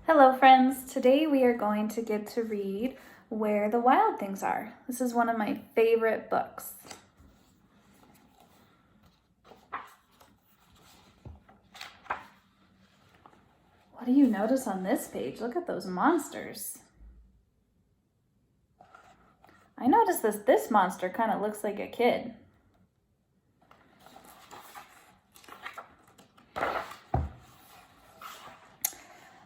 Hello friends, today we are going to get to read Where the Wild Things Are. This is one of my favorite books. What do you notice on this page? Look at those monsters. I noticed this monster kind of looks like a kid.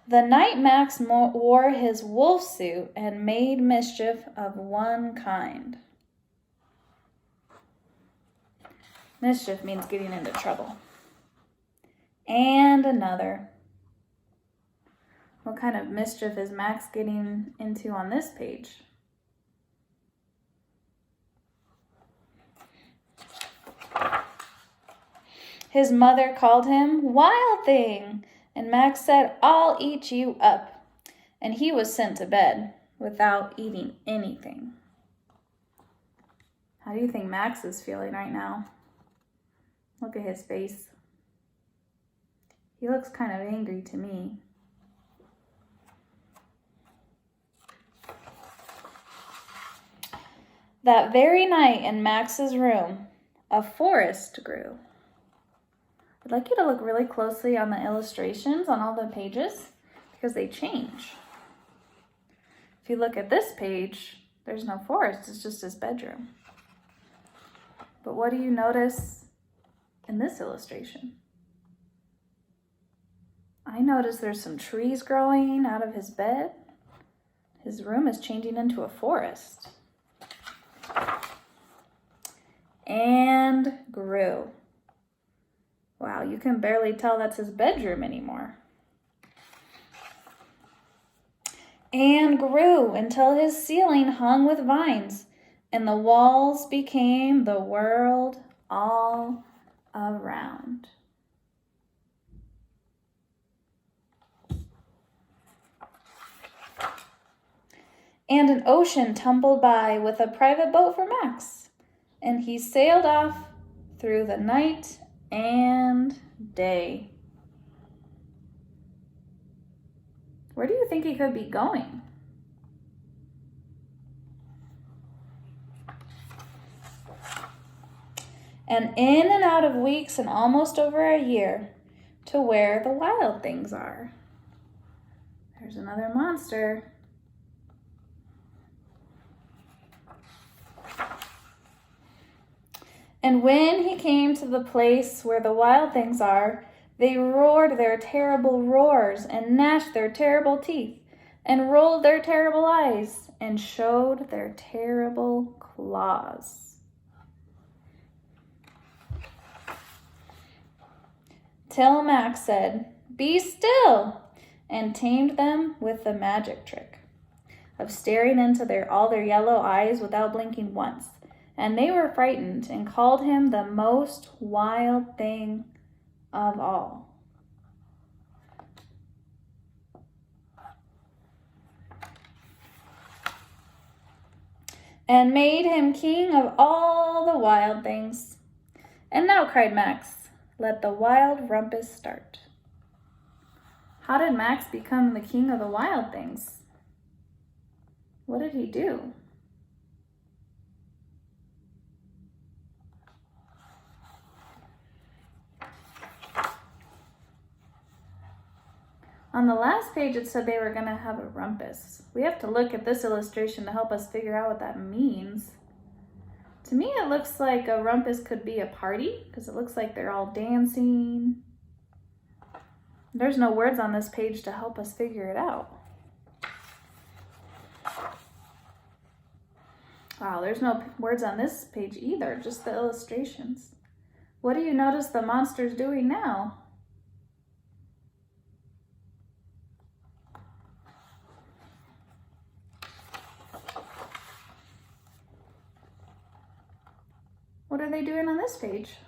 The night Max wore his wolf suit and made mischief of one kind. Mischief means getting into trouble. And another. What kind of mischief is Max getting into on this page? His mother called him Wild Thing. And Max said, "I'll eat you up." And he was sent to bed without eating anything. How do you think Max is feeling right now? Look at his face. He looks kind of angry to me. That very night in Max's room, a forest grew. I'd like you to look really closely on the illustrations on all the pages because they change. If you look at this page, there's no forest, it's just his bedroom. But what do you notice in this illustration? I notice there's some trees growing out of his bed. His room is changing into a forest. And grew. Wow, you can barely tell that's his bedroom anymore. And grew until his ceiling hung with vines, and the walls became the world all around. And an ocean tumbled by with a private boat for Max, and he sailed off through the night and day. Where do you think he could be going? And in and out of weeks and almost over a year to where the wild things are. There's another monster. And when he came to the place where the wild things are, they roared their terrible roars and gnashed their terrible teeth and rolled their terrible eyes and showed their terrible claws. Till Max said, "Be still," and tamed them with the magic trick of staring into all their yellow eyes without blinking once. And they were frightened and called him the most wild thing of all. And made him king of all the wild things. And now, cried Max, let the wild rumpus start. How did Max become the king of the wild things? What did he do? On the last page, it said they were going to have a rumpus. We have to look at this illustration to help us figure out what that means. To me, it looks like a rumpus could be a party because it looks like they're all dancing. There's no words on this page to help us figure it out. Wow, there's no words on this page either, just the illustrations. What do you notice the monster's doing now? What are they doing on this page?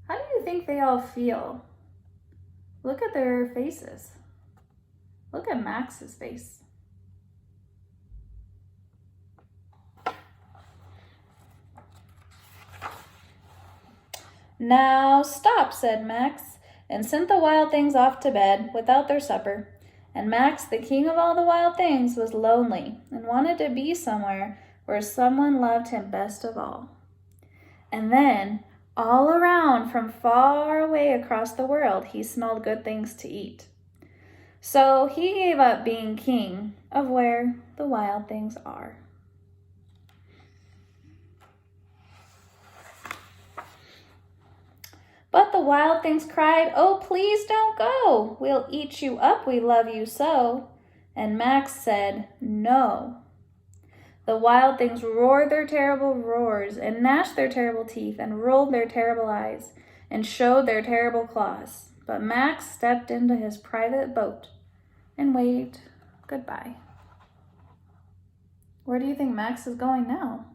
How do you think they all feel? Look at their faces. Look at Max's face. "Now stop," said Max. and sent the wild things off to bed without their supper. And Max, the king of all the wild things, was lonely and wanted to be somewhere where someone loved him best of all. And then, all around from far away across the world, he smelled good things to eat. So he gave up being king of where the wild things are. But the wild things cried, "Oh, please don't go. We'll eat you up, we love you so." And Max said, "No." The wild things roared their terrible roars and gnashed their terrible teeth and rolled their terrible eyes and showed their terrible claws. But Max stepped into his private boat and waved goodbye. Where do you think Max is going now?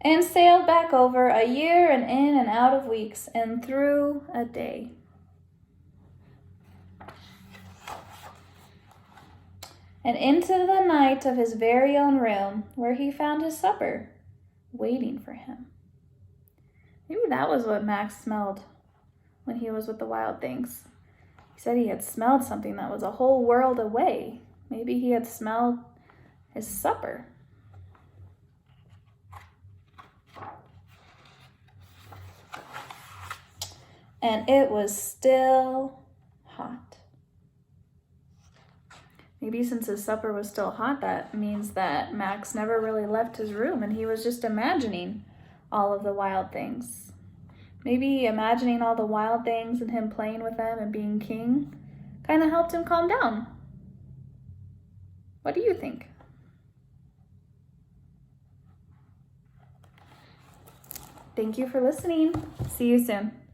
And sailed back over a year and in and out of weeks and through a day. And into the night of his very own room, where he found his supper waiting for him. Maybe that was what Max smelled when he was with the wild things. He said he had smelled something that was a whole world away. Maybe he had smelled his supper. And it was still hot. Maybe since his supper was still hot, that means that Max never really left his room and he was just imagining all of the wild things. Maybe imagining all the wild things and him playing with them and being king kind of helped him calm down. What do you think? Thank you for listening. See you soon.